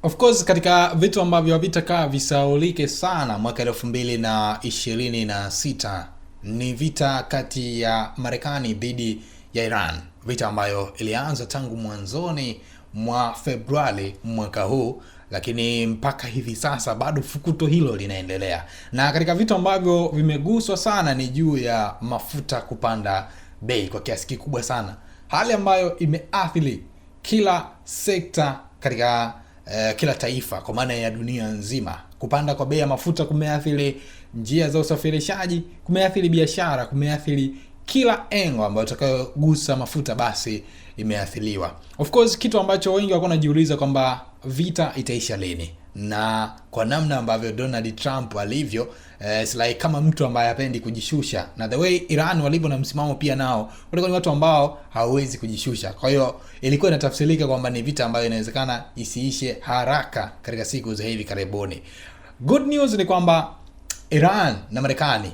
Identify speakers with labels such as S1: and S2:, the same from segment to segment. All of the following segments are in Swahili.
S1: Of course, katika vitu ambavyo havitakaa visaulike sana mwaka 2026 ni vita kati ya Marekani dhidi ya Iran. Vita ambayo ilianza tangu mwanzoni mwa Februari mwaka huu, lakini mpaka hivi sasa bado fukuto hilo linaendelea. Na katika vitu ambavyo vimeguswa sana ni juu ya mafuta kupanda bei kwa kiasi kikubwa sana. Hali ambayo imeathiri kila sekta katika kila taifa kwa maana ya dunia nzima. Kupanda kwa bei ya mafuta kumeathiri njia za usafirishaji, kumeathiri biashara, kumeathiri kila engo ambayo utakayogusa mafuta basi imeathiriwa. Of course, kitu ambacho wengi wako wanajiuliza kwamba vita itaisha lini, na kwa namna ambavyo Donald Trump alivyo, like kama mtu ambaye hapendi kujishusha, na the way Iran walivyo na msimamo pia nao walikuwa ni watu ambao hawawezi kujishusha. Kwa hiyo ilikuwa inatafsirika kwamba ni vita ambayo inawezekana isiishe haraka katika siku za hivi karibuni. Good news ni kwamba Iran na Marekani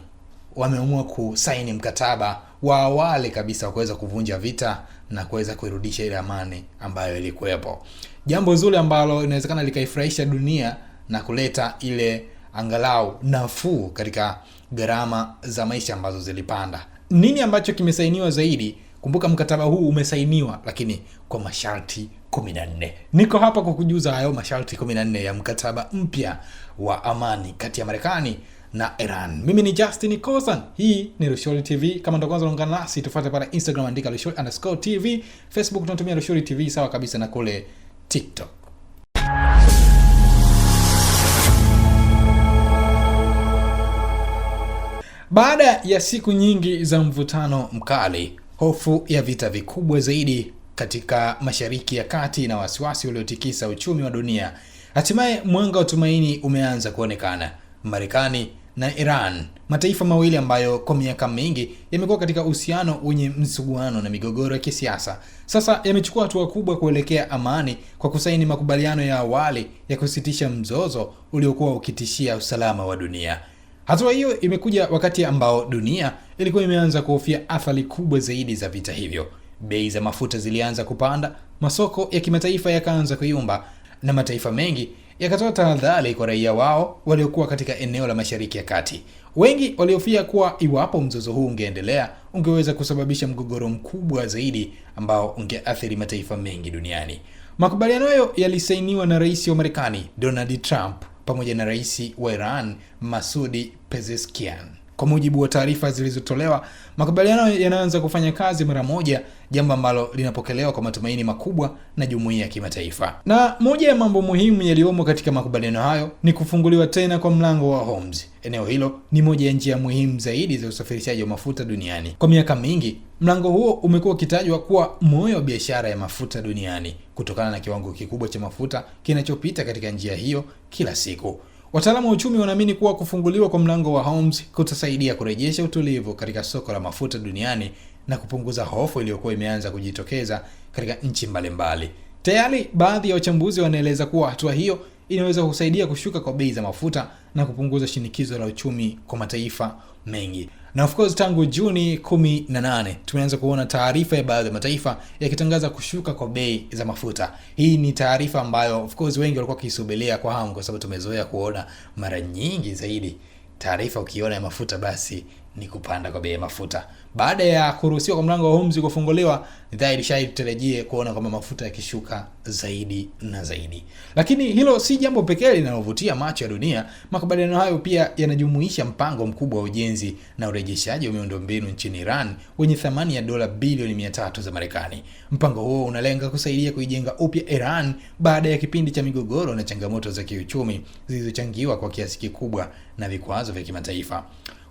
S1: wameamua kusaini mkataba wa awali kabisa wa kuweza kuvunja vita na kuweza kuirudisha ile amani ambayo ilikuwepo. Jambo zuri ambalo inawezekana likaifurahisha dunia na kuleta ile angalau nafuu katika gharama za maisha ambazo zilipanda. Nini ambacho kimesainiwa zaidi? Kumbuka mkataba huu umesainiwa lakini kwa masharti 14. Niko hapa kukujuza hayo masharti 14 ya mkataba mpya wa amani kati ya Marekani na Iran. Mimi ni Justin Kosan. Hii ni Rushori TV. Kama ndo kwanza unaungana nasi, tufuate pale Instagram, andika Rushori_TV. Facebook tunatumia Rushori TV sawa kabisa na kule TikTok. Baada ya siku nyingi za mvutano mkali, hofu ya vita vikubwa zaidi katika Mashariki ya Kati na wasiwasi uliotikisa uchumi wa dunia, hatimaye mwanga wa tumaini umeanza kuonekana. Marekani na Iran, mataifa mawili ambayo kwa miaka mingi yamekuwa katika uhusiano wenye msuguano na migogoro ya kisiasa, sasa yamechukua hatua kubwa kuelekea amani kwa kusaini makubaliano ya awali ya kusitisha mzozo uliokuwa ukitishia usalama wa dunia. Hatua hiyo imekuja wakati ambao dunia ilikuwa imeanza kuhofia athari kubwa zaidi za vita hivyo. Bei za mafuta zilianza kupanda, masoko ya kimataifa yakaanza kuyumba, na mataifa mengi yakatoa tahadhari kwa raia wao waliokuwa katika eneo la Mashariki ya Kati. Wengi walihofia kuwa iwapo mzozo huu ungeendelea, ungeweza kusababisha mgogoro mkubwa zaidi ambao ungeathiri mataifa mengi duniani. Makubaliano hayo yalisainiwa na Rais wa Marekani Donald Trump pamoja na Rais wa Iran Masoud Pezeshkian. Kwa mujibu wa taarifa zilizotolewa, makubaliano yanaanza kufanya kazi mara moja, jambo ambalo linapokelewa kwa matumaini makubwa na jumuiya ya kimataifa. Na moja ya mambo muhimu yaliyomo katika makubaliano hayo ni kufunguliwa tena kwa mlango wa Hormuz. Eneo hilo ni moja ya njia muhimu zaidi za usafirishaji wa mafuta duniani. Kwa miaka mingi, mlango huo umekuwa ukitajwa kuwa moyo wa biashara ya mafuta duniani kutokana na kiwango kikubwa cha mafuta kinachopita katika njia hiyo kila siku. Wataalamu wa uchumi wanaamini kuwa kufunguliwa kwa mlango wa Hormuz kutasaidia kurejesha utulivu katika soko la mafuta duniani na kupunguza hofu iliyokuwa imeanza kujitokeza katika nchi mbalimbali. Tayari baadhi ya wachambuzi wanaeleza kuwa hatua hiyo inaweza kusaidia kushuka kwa bei za mafuta na kupunguza shinikizo la uchumi kwa mataifa mengi. Na of course, tangu Juni 18 tumeanza kuona taarifa ya baadhi ya mataifa yakitangaza kushuka kwa bei za mafuta. Hii ni taarifa ambayo of course wengi walikuwa wakisubiria kwa hamu, kwa sababu tumezoea kuona mara nyingi zaidi taarifa ukiona ya mafuta basi ni kupanda kwa bei ya mafuta. Baada ya kuruhusiwa kwa mlango wa Hormuz kufunguliwa, ni dhahiri shahidi tutarejea kuona kama mafuta yakishuka zaidi na zaidi. Lakini hilo si jambo pekee linalovutia macho ya dunia. Makubaliano hayo pia yanajumuisha mpango mkubwa wa ujenzi na urejeshaji wa miundombinu nchini Iran wenye thamani ya dola bilioni 300 za Marekani. Mpango huo unalenga kusaidia kuijenga upya Iran baada ya kipindi cha migogoro na changamoto za kiuchumi zilizochangiwa kwa kiasi kikubwa na vikwazo vya kimataifa.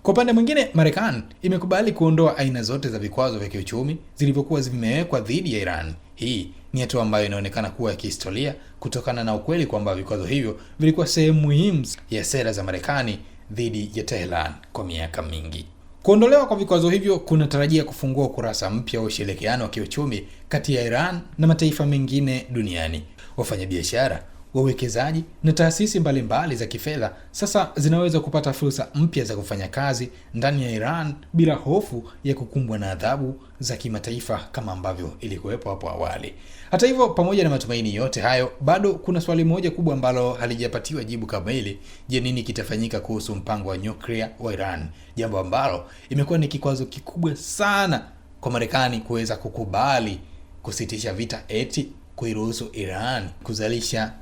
S1: Kwa upande mwingine, Marekani imekubali kuondoa aina zote za vikwazo vya kiuchumi zilivyokuwa zimewekwa dhidi ya Iran. Hii ni hatua ambayo inaonekana kuwa ya kihistoria kutokana na ukweli kwamba vikwazo hivyo vilikuwa sehemu muhimu ya sera za Marekani dhidi ya Tehran kwa miaka mingi. Kuondolewa kwa vikwazo hivyo kunatarajia kufungua ukurasa mpya wa ushirikiano wa kiuchumi kati ya Iran na mataifa mengine duniani. Wafanyabiashara wawekezaji na taasisi mbalimbali za kifedha sasa zinaweza kupata fursa mpya za kufanya kazi ndani ya Iran bila hofu ya kukumbwa na adhabu za kimataifa kama ambavyo ilikuwepo hapo awali. Hata hivyo, pamoja na matumaini yote hayo, bado kuna swali moja kubwa ambalo halijapatiwa jibu kamili. Je, nini kitafanyika kuhusu mpango wa nyuklia wa Iran? Jambo ambalo imekuwa ni kikwazo kikubwa sana kwa Marekani kuweza kukubali kusitisha vita eti kuiruhusu Iran kuzalisha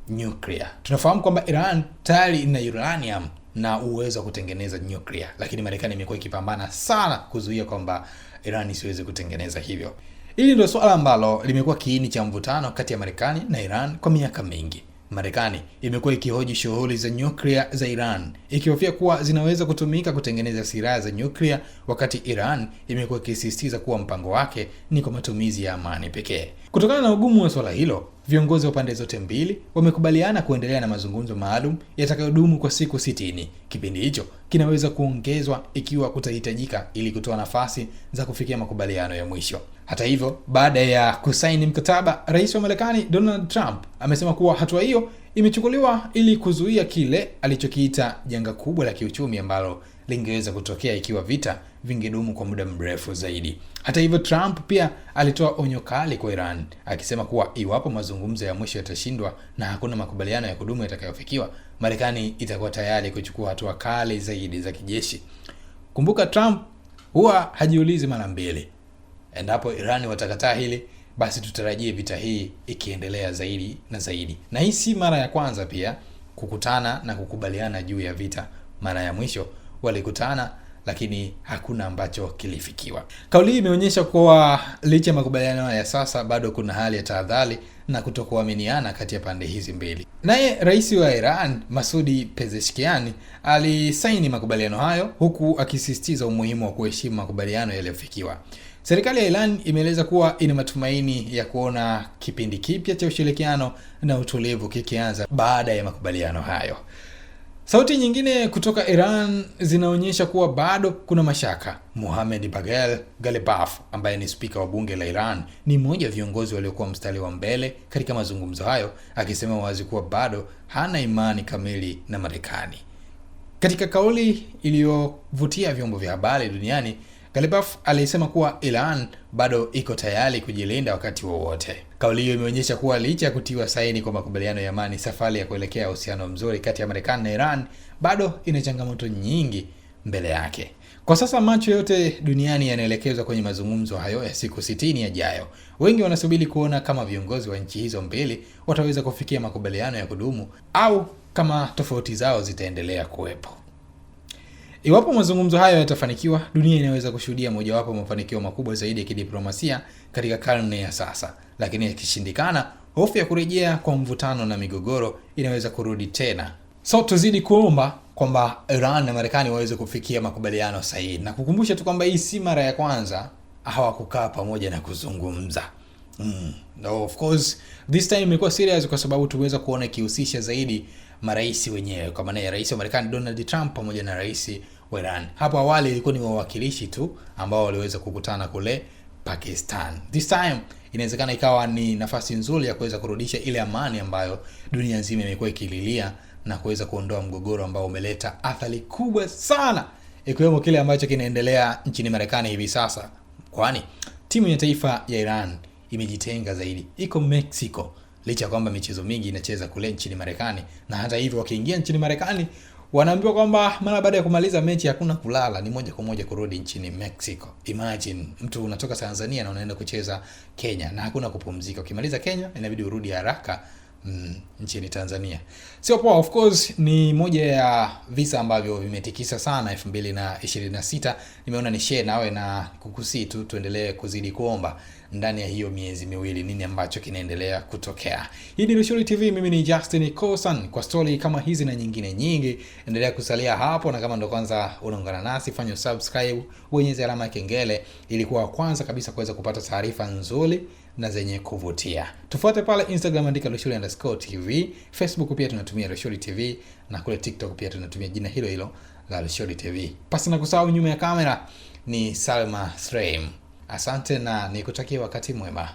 S1: nyuklia. Tunafahamu kwamba Iran tayari ina uranium na uwezo wa kutengeneza nyuklia, lakini Marekani imekuwa ikipambana sana kuzuia kwamba Iran isiweze kutengeneza hivyo. Hili ndio swala ambalo limekuwa kiini cha mvutano kati ya Marekani na Iran kwa miaka mingi. Marekani imekuwa ikihoji shughuli za nyuklia za Iran, ikihofia kuwa zinaweza kutumika kutengeneza silaha za nyuklia, wakati Iran imekuwa ikisisitiza kuwa mpango wake ni kwa matumizi ya amani pekee. Kutokana na ugumu wa swala hilo, viongozi wa pande zote mbili wamekubaliana kuendelea na mazungumzo maalum yatakayodumu kwa siku 60. Kipindi hicho kinaweza kuongezwa ikiwa kutahitajika ili kutoa nafasi za kufikia makubaliano ya mwisho. Hata hivyo, baada ya kusaini mkataba, Rais wa Marekani Donald Trump amesema kuwa hatua hiyo imechukuliwa ili kuzuia kile alichokiita janga kubwa la kiuchumi ambalo lingeweza kutokea ikiwa vita vingedumu kwa muda mrefu zaidi. Hata hivyo, Trump pia alitoa onyo kali kwa Iran, akisema kuwa iwapo mazungumzo ya mwisho yatashindwa na hakuna makubaliano ya kudumu yatakayofikiwa, Marekani itakuwa tayari kuchukua hatua kali zaidi za kijeshi. Kumbuka, Trump huwa hajiulizi mara mbili. Endapo Iran watakataa hili, basi tutarajie vita hii ikiendelea zaidi na zaidi. Na hii si mara ya kwanza pia kukutana na kukubaliana juu ya vita. Mara ya mwisho walikutana, lakini hakuna ambacho kilifikiwa. Kauli hii imeonyesha kuwa licha ya makubaliano ya sasa, bado kuna hali ya tahadhari na kutokuaminiana kati ya pande hizi mbili. Naye rais wa Iran Masoud Pezeshkian alisaini makubaliano hayo, huku akisisitiza umuhimu wa kuheshimu makubaliano yaliyofikiwa. Serikali ya Iran imeeleza kuwa ina matumaini ya kuona kipindi kipya cha ushirikiano na utulivu kikianza baada ya makubaliano hayo. Sauti nyingine kutoka Iran zinaonyesha kuwa bado kuna mashaka. Mohammad Bagher Ghalibaf, ambaye ni spika wa bunge la Iran, ni mmoja wa viongozi waliokuwa mstari wa mbele katika mazungumzo hayo, akisema wazi kuwa bado hana imani kamili na Marekani. Katika kauli iliyovutia vyombo vya habari duniani, Ghalibaf alisema kuwa Iran bado iko tayari kujilinda wakati wowote. Kauli hiyo imeonyesha kuwa licha ya kutiwa saini kwa makubaliano ya amani, safari ya kuelekea uhusiano mzuri kati ya Marekani na Iran bado ina changamoto nyingi mbele yake. Kwa sasa macho yote duniani yanaelekezwa kwenye mazungumzo hayo ya siku 60 yajayo. Wengi wanasubiri kuona kama viongozi wa nchi hizo mbili wataweza kufikia makubaliano ya kudumu au kama tofauti zao zitaendelea kuwepo. Iwapo mazungumzo hayo yatafanikiwa, dunia inaweza kushuhudia mojawapo mafanikio makubwa zaidi ya kidiplomasia katika karne ya sasa. Lakini ikishindikana, hofu ya kurejea kwa mvutano na migogoro inaweza kurudi tena. So tuzidi kuomba kwamba Iran na Marekani waweze kufikia makubaliano sahihi, na kukumbusha tu kwamba hii si mara ya kwanza hawakukaa pamoja na kuzungumza. No, of course this time imekuwa serious kwa sababu tuweza kuona ikihusisha zaidi marais wenyewe, kwa maana ya rais wa Marekani Donald Trump pamoja na rais wa Iran. Hapo awali ilikuwa ni wawakilishi tu ambao waliweza kukutana kule Pakistan. This time inawezekana ikawa ni nafasi nzuri ya kuweza kurudisha ile amani ambayo dunia nzima imekuwa ikililia na kuweza kuondoa mgogoro ambao umeleta athari kubwa sana, ikiwemo kile ambacho kinaendelea nchini Marekani hivi sasa. Kwani timu ya taifa ya Iran imejitenga zaidi, iko Mexico, licha kwamba michezo mingi inacheza kule nchini Marekani. Na hata hivyo, wakiingia nchini Marekani wanaambiwa kwamba mara baada ya kumaliza mechi hakuna kulala, ni moja kwa moja kurudi nchini Mexico. Imagine mtu unatoka Tanzania na unaenda kucheza Kenya na hakuna kupumzika. Ukimaliza Kenya inabidi urudi haraka nchini Tanzania. Sio poa. Of course ni moja ya visa ambavyo vimetikisa sana 2026. Nimeona ni share nawe na kukusii tu tuendelee kuzidi kuomba ndani ya hiyo miezi miwili nini ambacho kinaendelea kutokea. Hii ni Reushurity TV, mimi ni Justin Kosan. Kwa story kama hizi na nyingine nyingi, endelea kusalia hapo, na kama ndo kwanza unaungana nasi, fanya subscribe, bonyeza alama ya kengele ili kuwa kwanza kabisa kuweza kupata taarifa nzuri na zenye kuvutia. Tufuate pale Instagram, andika Reushurity_TV, Facebook pia tunatumia Reushurity TV, na kule TikTok pia tunatumia jina hilo hilo la Reushurity TV. Pasi na kusahau, nyuma ya kamera ni Salma Sreim. Asante na nikutakia wakati mwema.